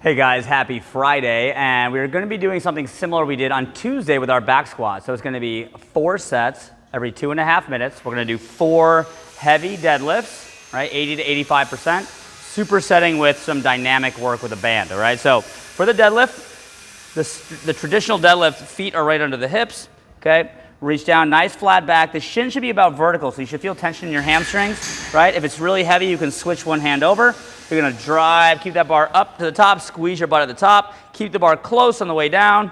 Hey guys, happy Friday, and we're going to be doing something similar we did on Tuesday with our back squat. So it's going to be 4 sets every 2.5 minutes. We're going to do 4 heavy deadlifts, right, 80 to 85%, supersetting with some dynamic work with a band, all right? So for the deadlift, the traditional deadlift, feet are right under the hips, okay? Reach down, nice flat back. The shin should be about vertical, so you should feel tension in your hamstrings, right? If it's really heavy, you can switch one hand over. You're gonna drive, keep that bar up to the top, squeeze your butt at the top, keep the bar close on the way down,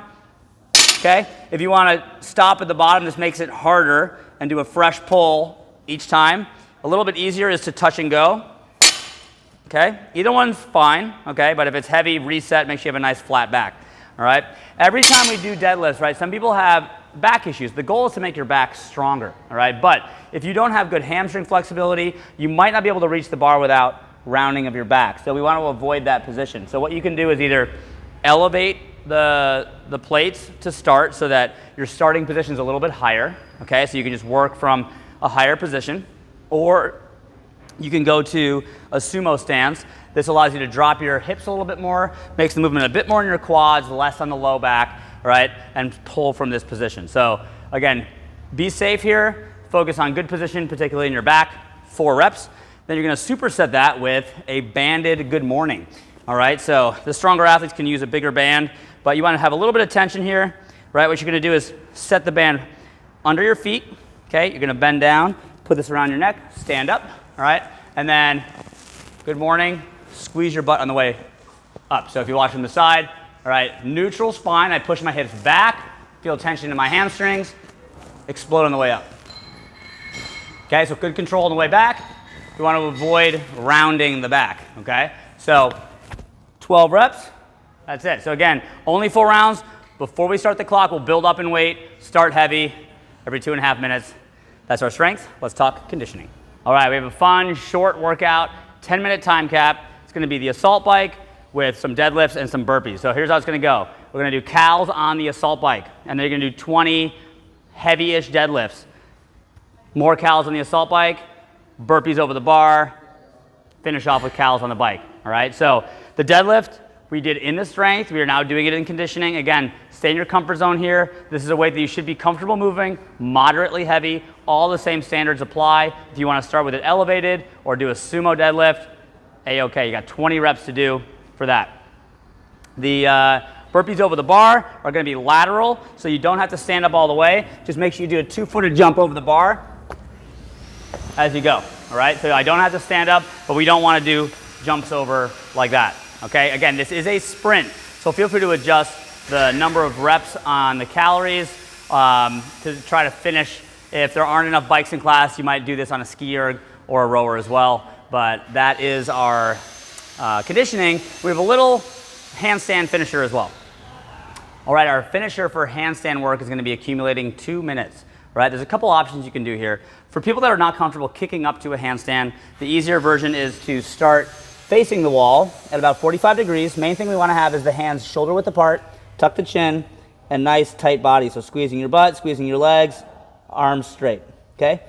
okay? If you wanna stop at the bottom, this makes it harder, and do a fresh pull each time. A little bit easier is to touch and go, okay? Either one's fine, okay? But if it's heavy, reset, make sure you have a nice flat back, all right? Every time we do deadlifts, right, some people have back issues. The goal is to make your back stronger, all right? But if you don't have good hamstring flexibility, you might not be able to reach the bar without rounding of your back. So we want to avoid that position. So what you can do is either elevate the plates to start so that your starting position is a little bit higher, okay? So you can just work from a higher position, or you can go to a sumo stance. This allows you to drop your hips a little bit more, makes the movement a bit more in your quads, less on the low back, right? And pull from this position. So again, be safe here, focus on good position, particularly in your back, 4 reps. Then you're gonna superset that with a banded good morning. All right, so the stronger athletes can use a bigger band, but you wanna have a little bit of tension here, right? What you're gonna do is set the band under your feet, okay? You're gonna bend down, put this around your neck, stand up, all right? And then, good morning, squeeze your butt on the way up. So if you watch from the side, all right, neutral spine, I push my hips back, feel tension in my hamstrings, explode on the way up. Okay, so good control on the way back. You want to avoid rounding the back, okay? So 12 reps, that's it. So again, only 4 rounds. Before we start the clock, we'll build up in weight, start heavy, every 2.5 minutes. That's our strength. Let's talk conditioning. All right, we have a fun, short workout, 10-minute time cap. It's gonna be the assault bike with some deadlifts and some burpees. So here's how it's gonna go. We're gonna do cals on the assault bike, and then you're gonna do 20 heavy-ish deadlifts. More cals on the assault bike, burpees over the bar, finish off with cals on the bike, all right? So the deadlift we did in the strength, we are now doing it in conditioning. Again, stay in your comfort zone here. This is a weight that you should be comfortable moving, moderately heavy. All the same standards apply. If you wanna start with it elevated or do a sumo deadlift, A-okay, you got 20 reps to do for that. The burpees over the bar are gonna be lateral, so you don't have to stand up all the way. Just make sure you do a 2-footed jump over the bar as you go, all right? So I don't have to stand up, but we don't want to do jumps over like that, okay? Again, this is a sprint, so feel free to adjust the number of reps on the calories to try to finish. If there aren't enough bikes in class, you might do this on a ski erg or a rower as well, but that is our conditioning. We have a little handstand finisher as well. All right, our finisher for handstand work is going to be accumulating 2 minutes. Right, there's a couple options you can do here. For people that are not comfortable kicking up to a handstand, the easier version is to start facing the wall at about 45 degrees. Main thing we want to have is the hands shoulder width apart, tuck the chin, and nice tight body. So squeezing your butt, squeezing your legs, arms straight, okay?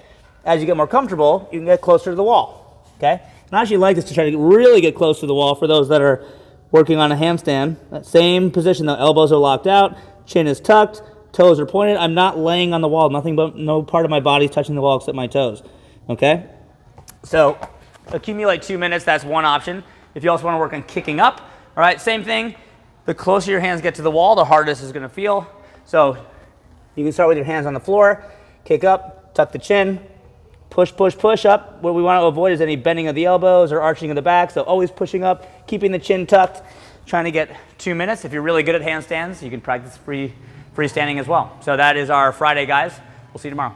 As you get more comfortable, you can get closer to the wall, okay? And I actually like this to try to really get close to the wall for those that are working on a handstand. That same position, the elbows are locked out, chin is tucked, toes are pointed. I'm not laying on the wall. No part of my body is touching the wall except my toes. Okay? So accumulate 2 minutes. That's one option. If you also want to work on kicking up, all right, same thing. The closer your hands get to the wall, the harder this is going to feel. So you can start with your hands on the floor, kick up, tuck the chin, push, push, push up. What we want to avoid is any bending of the elbows or arching of the back. So always pushing up, keeping the chin tucked, trying to get 2 minutes. If you're really good at handstands, you can practice freestanding as well. So that is our Friday, guys. We'll see you tomorrow.